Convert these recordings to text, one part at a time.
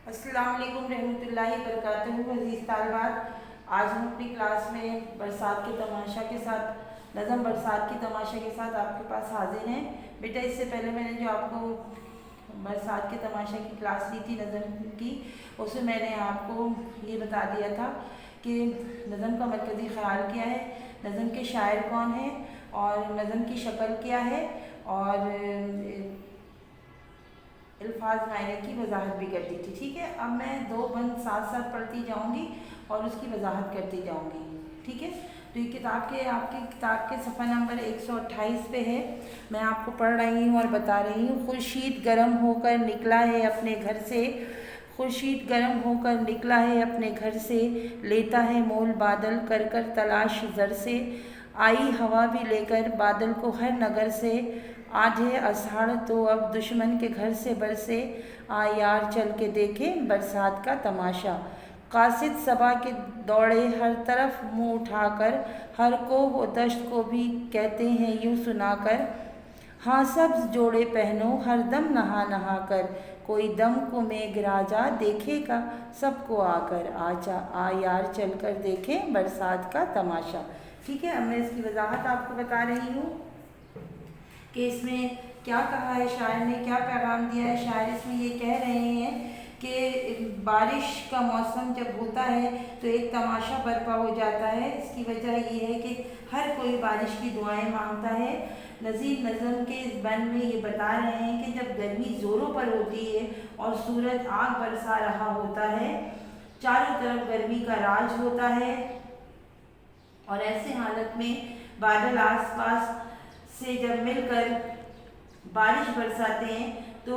अस्सलाम वालेकुम रहमतुल्लाहि वबरकातुहू। अज़ीज़ तालिबात, आज हम अपनी क्लास में बरसात के तमाशा के साथ नज़म बरसात के तमाशा के साथ आपके पास हाजिर हैं। बेटा, इससे पहले मैंने जो आपको बरसात के तमाशा की क्लास ली थी नज़म की, उसमें मैंने आपको ये बता दिया था कि नज़म का मरकज़ी ख़याल क्या है, नज़म के शायर कौन हैं और नज़म की शक्ल क्या है और अल्फाज मायने की वजाहत भी कर दी थी। ठीक है, अब मैं दो बंद साथ साथ पढ़ती जाऊंगी और उसकी वजाहत करती जाऊंगी। ठीक है, तो ये आपकी किताब के सफ़ा नंबर 128 पे है। मैं आपको पढ़ रही हूँ और बता रही हूँ। खुर्शीद गर्म होकर निकला है अपने घर से, खुर्शीद गर्म होकर निकला है अपने घर से, लेता है मोल बादल कर कर तलाश ज़र से, आई हवा भी लेकर बादल को हर नगर से, आधे अषाढ़ तो अब दुश्मन के घर से बरसे, आ यार चल के देखे बरसात का तमाशा, कासिद सबा के दौड़े हर तरफ मुंह उठाकर, हर को वो दश्त को भी कहते हैं यूं सुनाकर, हाँ सब्ज जोड़े पहनो हर दम नहा नहा कर, कोई दम को मेघ राजा देखेगा सबको आकर, आ यार चल कर देखे बरसात का तमाशा। ठीक है, अब मैं इसकी वजाहत आपको बता रही हूँ कि इसमें क्या कहा है शायर ने, क्या पैगाम दिया है शायर। इसमें ये कह रहे हैं कि बारिश का मौसम जब होता है तो एक तमाशा बर्पा हो जाता है। इसकी वजह ये है कि हर कोई बारिश की दुआएं मांगता है। नज़ीर नज़म के इस बंद में ये बता रहे हैं कि जब गर्मी ज़ोरों पर होती है और सूरज आग बरसा रहा होता है, चारों तरफ गर्मी का राज होता है और ऐसे हालत में बादल आसपास से जब मिलकर बारिश बरसाते हैं तो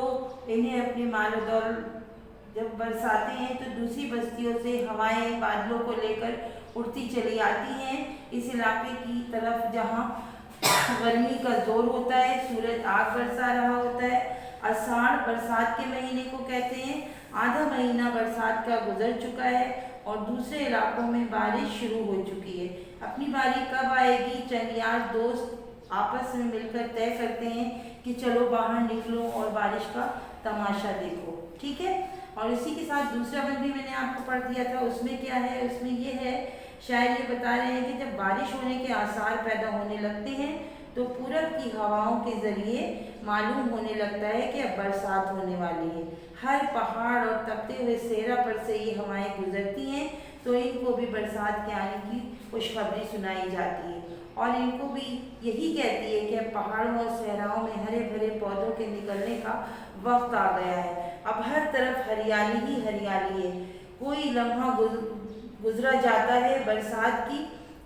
इन्हें अपने माल और दौलत जब बरसाते हैं तो दूसरी बस्तियों से हवाएं बादलों को लेकर उड़ती चली आती हैं इस इलाके की तरफ जहां गर्मी का जोर होता है, सूरज आग बरसा रहा होता है। आषाढ़ बरसात के महीने को कहते हैं। आधा महीना बरसात का गुजर चुका है और दूसरे इलाकों में बारिश शुरू हो चुकी है। अपनी बारी कब आएगी, चंद यार दोस्त आपस में मिलकर तय करते हैं कि चलो बाहर निकलो और बारिश का तमाशा देखो। ठीक है, और इसी के साथ दूसरा बंद भी मैंने आपको पढ़ दिया था। उसमें क्या है, उसमें ये है, शायर ये बता रहे हैं कि जब बारिश होने के आसार पैदा होने लगते हैं तो पूरब की हवाओं के जरिए मालूम होने लगता है कि अब बरसात होने वाली है। हर पहाड़ और तपते हुए सेहरा पर से ये हवाएं गुजरती हैं तो इनको भी बरसात के आने की खुशखबरी सुनाई जाती है और इनको भी यही कहती है कि अब पहाड़ों और सहराओं में हरे भरे पौधों के निकलने का वक्त आ गया है। अब हर तरफ हरियाली ही हरियाली है। कोई लम्हा गुजरा जाता है, बरसात की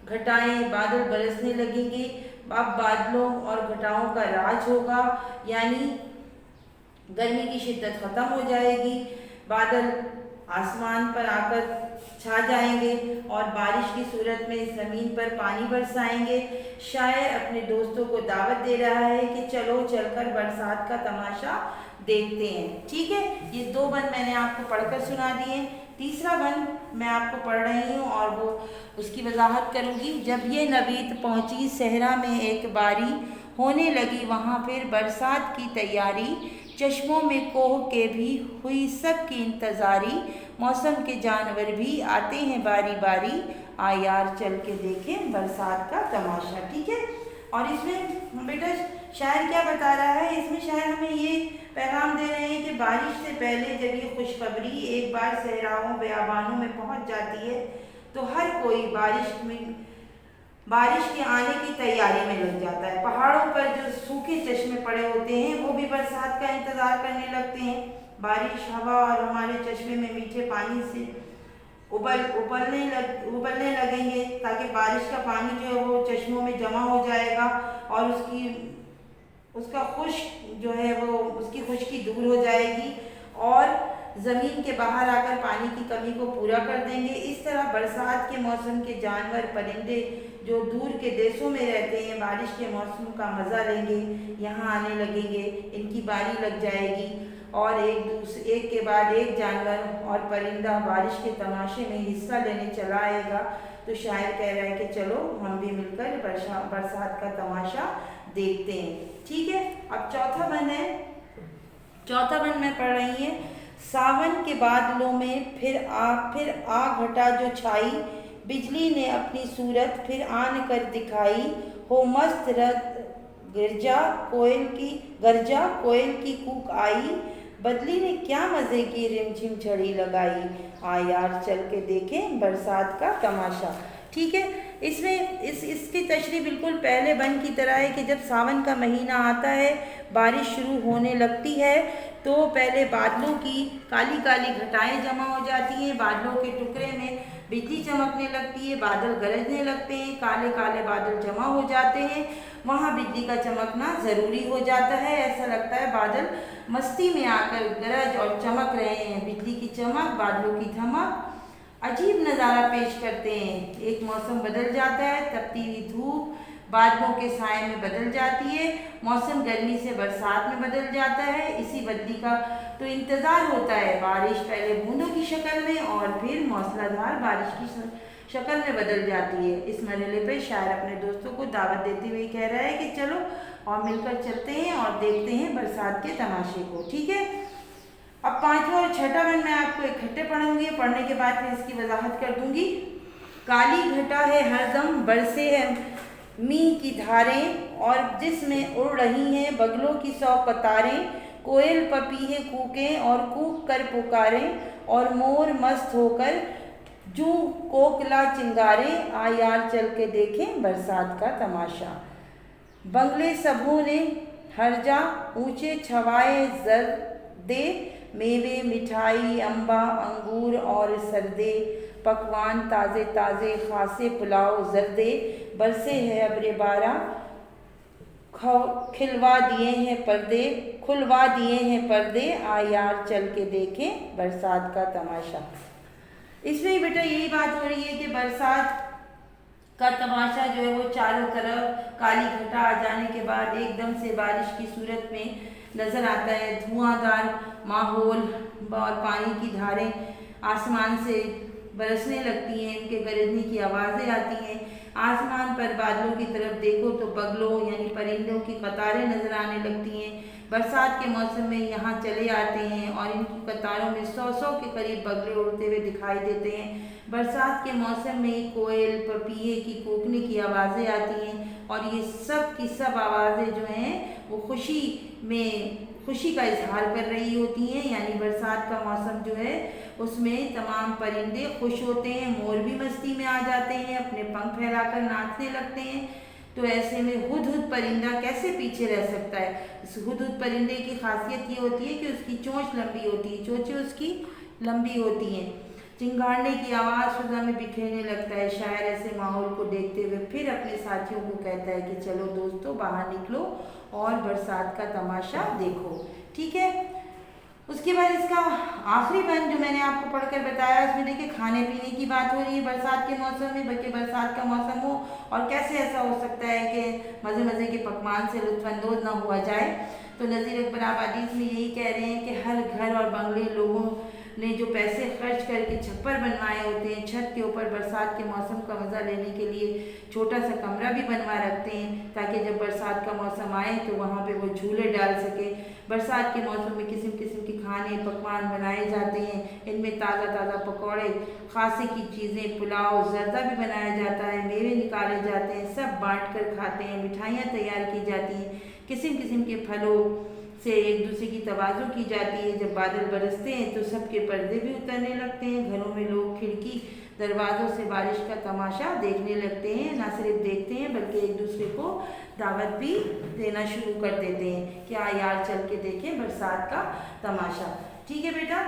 घटाएं बादल बरसने लगेंगे। अब बादलों और घटाओं का राज होगा, यानी गर्मी की शिद्दत खत्म हो जाएगी। बादल आसमान पर आकर छा जाएंगे और बारिश की सूरत में ज़मीन पर पानी बरसाएंगे। शायर अपने दोस्तों को दावत दे रहा है कि चलो चलकर बरसात का तमाशा देखते हैं। ठीक है, ये दो बंद मैंने आपको पढ़कर सुना दिए। तीसरा बंद मैं आपको पढ़ रही हूँ और वो उसकी वजाहत करूँगी। जब ये नवीद पहुँची सहरा में एक बारी, होने लगी वहाँ फिर बरसात की तैयारी, चश्मों में कोह के भी हुई सबकी इंतज़ारी, मौसम के जानवर भी आते हैं बारी बारी, आ यार चल के देखें बरसात का तमाशा। ठीक है, और इसमें बेटा शायर क्या बता रहा है, इसमें शायर हमें ये पैगाम दे रहे हैं कि बारिश से पहले जब ये खुशखबरी एक बार सहराओं बयाबानों में पहुंच जाती है तो हर कोई बारिश के आने की तैयारी में लग जाता है। पहाड़ों पर जो सूखे चश्मे पड़े होते हैं वो भी बरसात का इंतजार करने लगते हैं। बारिश, हवा और हमारे चश्मे में मीठे पानी से उबलने लगेंगे ताकि बारिश का पानी जो है वो चश्मों में जमा हो जाएगा और उसका खुश्क जो है वो उसकी खुश्की दूर हो जाएगी और ज़मीन के बाहर आकर पानी की कमी को पूरा कर देंगे। इस तरह बरसात के मौसम के जानवर परिंदे जो दूर के देशों में रहते हैं बारिश के मौसम का मज़ा लेंगे, यहाँ आने लगेंगे, इनकी बारी लग जाएगी और एक के बाद एक जानवर और परिंदा बारिश के तमाशे में हिस्सा लेने चला आएगा। तो शायर कह रहा है कि चलो हम भी मिलकर बरसात का तमाशा देखते हैं। ठीक है, अब चौथा बंद है। चौथा बंद मैं पढ़ रही है। सावन के बादलों में फिर आ घटा जो छाई, बिजली ने अपनी सूरत फिर आन कर दिखाई। हो मस्त गर्जा कोयल की कूक आई, बदली ने क्या मज़े की रिमझिम झड़ी लगाई। आ यार चल के देखें बरसात का तमाशा। ठीक है, इसमें इसकी तशरीह बिल्कुल पहले बन की तरह है कि जब सावन का महीना आता है, बारिश शुरू होने लगती है, तो पहले बादलों की काली काली घटाएं जमा हो जाती हैं, बादलों के टुकड़े में बिजली चमकने लगती है, बादल गरजने लगते हैं, काले काले बादल जमा हो जाते हैं, वहाँ बिजली का चमकना ज़रूरी हो जाता है। ऐसा लगता है बादल मस्ती में आकर गरज और चमक रहे हैं। बिजली की चमक, बादलों की धमक अजीब नज़ारा पेश करते हैं। एक मौसम बदल जाता है, तपती हुई धूप बादलों के साए में बदल जाती है, मौसम गर्मी से बरसात में बदल जाता है। इसी बदली का तो इंतज़ार होता है। बारिश पहले बूंदों की शक्ल में और फिर मौसलाधार बारिश की शक्ल में बदल जाती है। इस मरहले पर शायर अपने दोस्तों को दावत देते हुए कह रहा है कि चलो और मिलकर चलते हैं और देखते हैं बरसात के तमाशे को। ठीक है, अब पांचवा और छठा बन मैं आपको इकट्ठे पढ़ूंगी, पढ़ने के बाद फिर इसकी वजाहत कर दूंगी। काली घटा है हरदम बरसे है मींह की धारें, और जिसमें उड़ रही हैं बगलों की 100 कतारें। कोयल पपीहे कूकें और कूक कर पुकारें, और मोर मस्त होकर जू कोकला चिंगारें। आ यार चल के देखें बरसात का तमाशा। बंगले सबों ने हरजा ऊंचे छवाए जर दे, मेवे मिठाई अम्बा अंगूर और सरदे, पकवान ताज़े ताज़े खासे पुलाव जर्दे। बरसे है अब्रे बारा खुलवा दिए हैं पर्दे। आ यार चल के देखें बरसात का तमाशा। इसमें बेटा यही बात हो रही है कि बरसात का तमाशा जो है वो चारों तरफ काली घटा आ जाने के बाद एकदम से बारिश की सूरत में नज़र आता है। धुआंधार माहौल और पानी की धारें आसमान से बरसने लगती हैं, उनके गरजने की आवाज़ें आती हैं। आसमान पर बादलों की तरफ देखो तो बगलों यानी परिंदों की कतारें नज़र आने लगती हैं। बरसात के मौसम में यहाँ चले आते हैं और इनकी कतारों में 100 के करीब बगले उड़ते हुए दिखाई देते हैं। बरसात के मौसम में कोयल पपीहे की कूकने की आवाज़ें आती हैं, और ये सब की सब आवाज़ें जो हैं वो खुशी का इजहार कर रही होती हैं। यानी बरसात का मौसम जो है उसमें तमाम परिंदे खुश होते हैं, मोर भी मस्ती में आ जाते हैं, अपने पंख फैलाकर नाचने लगते हैं। तो ऐसे में हुदहुद परिंदा कैसे पीछे रह सकता है। इस हुदहुद परिंदे की खासियत ये होती है कि उसकी चोंच लंबी होती है, चोंचें उसकी लंबी होती हैं। चिंगाड़ने की आवाज़ फिजा में बिखरने लगता है। शायर ऐसे माहौल को देखते हुए फिर अपने साथियों को कहता है कि चलो दोस्तों बाहर निकलो और बरसात का तमाशा देखो। ठीक है, उसके बाद इसका आखिरी बंद जो मैंने आपको पढ़कर बताया, उसमें देखिए खाने पीने की बात हो रही है बरसात के मौसम में। बल्कि बरसात का मौसम हो और कैसे ऐसा हो सकता है कि मज़े मज़े के पकवान से लुत्फ़अंदोज़ ना हुआ जाए। तो नज़ीर अकबर आबादीस में यही कह रहे हैं कि हर घर और बंगले लोगों ने जो पैसे खर्च करके छप्पर बनवाए होते हैं, छत के ऊपर बरसात के मौसम का मज़ा लेने के लिए छोटा सा कमरा भी बनवा रखते हैं, ताकि जब बरसात का मौसम आए तो वहाँ पे वो झूले डाल सके। बरसात के मौसम में किस्म किस्म के खाने पकवान बनाए जाते हैं। इनमें ताज़ा ताज़ा पकौड़े, खांसी की चीज़ें, पुलाव, जर्दा भी बनाया जाता है, मेवे निकाले जाते हैं, सब बांट कर खाते हैं, मिठाइयाँ तैयार की जाती हैं, किस्म किस्म के फलों से एक दूसरे की तवाज़ो की जाती है। जब बादल बरसते हैं तो सबके पर्दे भी उतरने लगते हैं। घरों में लोग खिड़की दरवाज़ों से बारिश का तमाशा देखने लगते हैं। ना सिर्फ देखते हैं बल्कि एक दूसरे को दावत भी देना शुरू कर देते हैं कि आ यार चल के देखें बरसात का तमाशा। ठीक है बेटा,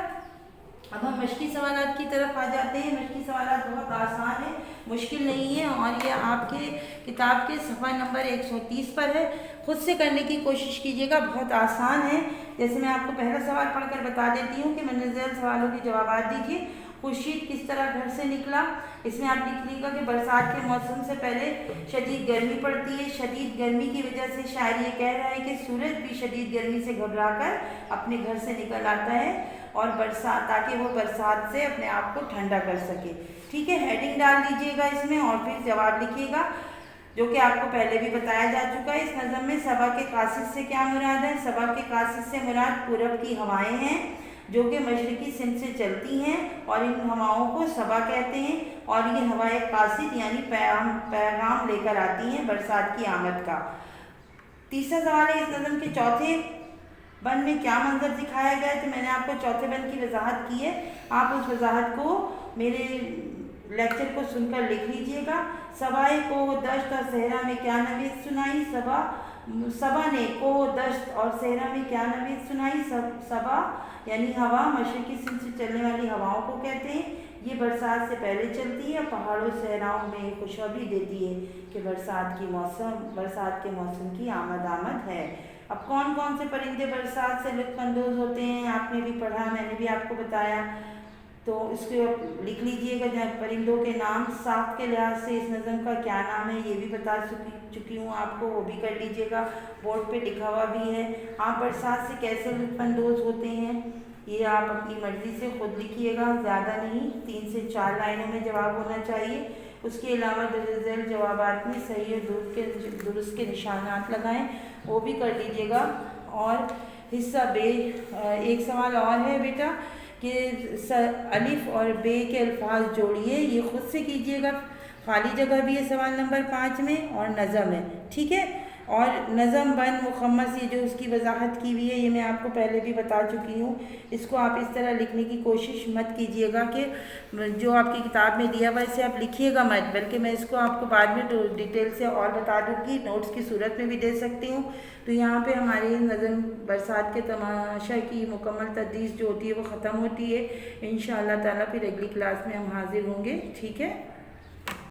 अब हम मश्की सवालात की तरफ आ जाते हैं। मश्की सवालात बहुत आसान है, मुश्किल नहीं है, और ये आपके किताब के सफ़ा नंबर 130 पर है। खुद से करने की कोशिश कीजिएगा, बहुत आसान है। जैसे मैं आपको पहला सवाल पढ़कर बता देती हूँ कि मंदर झैल सवालों के जवाब दीजिए। खुर्शीद किस तरह घर से निकला। इसमें आप लिखिएगा कि बरसात के मौसम से पहले शदीद गर्मी पड़ती है। शदीद गर्मी की वजह से शायर ये कह रहा है कि सूरज भी शदीद गर्मी से घबराकर अपने घर से निकल आता है और बरसात, ताकि वो बरसात से अपने आप को ठंडा कर सके। ठीक है, हेडिंग डाल दीजिएगा इसमें और फिर जवाब लिखिएगा, जो कि आपको पहले भी बताया जा चुका है। इस नज़म में सबा के कासिद से क्या मुराद है। सबा के कासिद से मुराद पूरब की हवाएं हैं। جو کہ مشرقی سمت سے چلتی ہیں اور ان ہواؤں کو صبا کہتے ہیں، اور یہ ہوائیں قاصد یعنی پیغام لے کر آتی ہیں برسات کی آمد کا۔ تیسرا سوال ہے، اس نظم کے چوتھے بند میں کیا منظر دکھایا گیا ہے؟ تو میں نے آپ کو چوتھے بند کی وضاحت کی ہے، آپ اس وضاحت کو میرے لیکچر کو سن کر لکھ لیجئے گا۔ صبائے کو دشت اور صحرا میں کیا نوید سنائی، صبا نے کو دشت اور صحرا میں کیا نوید سنائی۔ صبا یعنی ہوا مشرقی سمت سے چلنے والی ہواؤں کو کہتے ہیں، یہ برسات سے پہلے چلتی ہے اور پہاڑوں صحراؤں میں خوشخبری دیتی ہے کہ برسات کے موسم کی آمد ہے۔ اب کون کون سے پرندے برسات سے لطف اندوز ہوتے ہیں آپ نے بھی پڑھا، میں نے بھی آپ کو بتایا، تو اس کو لکھ لیجئے گا۔ پرندوں کے نام ساخت کے لحاظ سے اس نظم کا کیا نام ہے یہ بھی بتا چکی ہوں آپ کو، وہ بھی کر لیجئے گا، بورڈ پہ لکھا ہوا بھی ہے۔ آپ برسات سے کیسے لطف اندوز ہوتے ہیں یہ آپ اپنی مرضی سے خود لکھیے گا، زیادہ نہیں، 3 سے 4 لائنوں میں جواب ہونا چاہیے۔ اس کے علاوہ درج ذیل جوابات میں صحیح اور درست کے نشانات لگائیں، وہ بھی کر لیجئے گا۔ اور حصہ بے، ایک سوال اور ہے بیٹا کہ الف اور بے کے الفاظ جوڑیے، یہ خود سے کیجئے گا، خالی جگہ بھی ہے سوال نمبر 5 میں، اور نظم ہے، ٹھیک ہے۔ اور نظم بند مخمس یہ جو اس کی وضاحت کی ہوئی ہے یہ میں آپ کو پہلے بھی بتا چکی ہوں، اس کو آپ اس طرح لکھنے کی کوشش مت کیجئے گا کہ جو آپ کی کتاب میں دیا ہوا اسے آپ لکھیے گا مت، بلکہ میں اس کو آپ کو بعد میں ڈیٹیل سے اور بتا دوں گی، نوٹس کی صورت میں بھی دے سکتی ہوں۔ تو یہاں پہ ہماری نظم برسات کے تماشا کی مکمل تدریس جو ہوتی ہے وہ ختم ہوتی ہے۔ انشاءاللہ تعالیٰ پھر اگلی کلاس میں ہم حاضر ہوں گے، ٹھیک ہے۔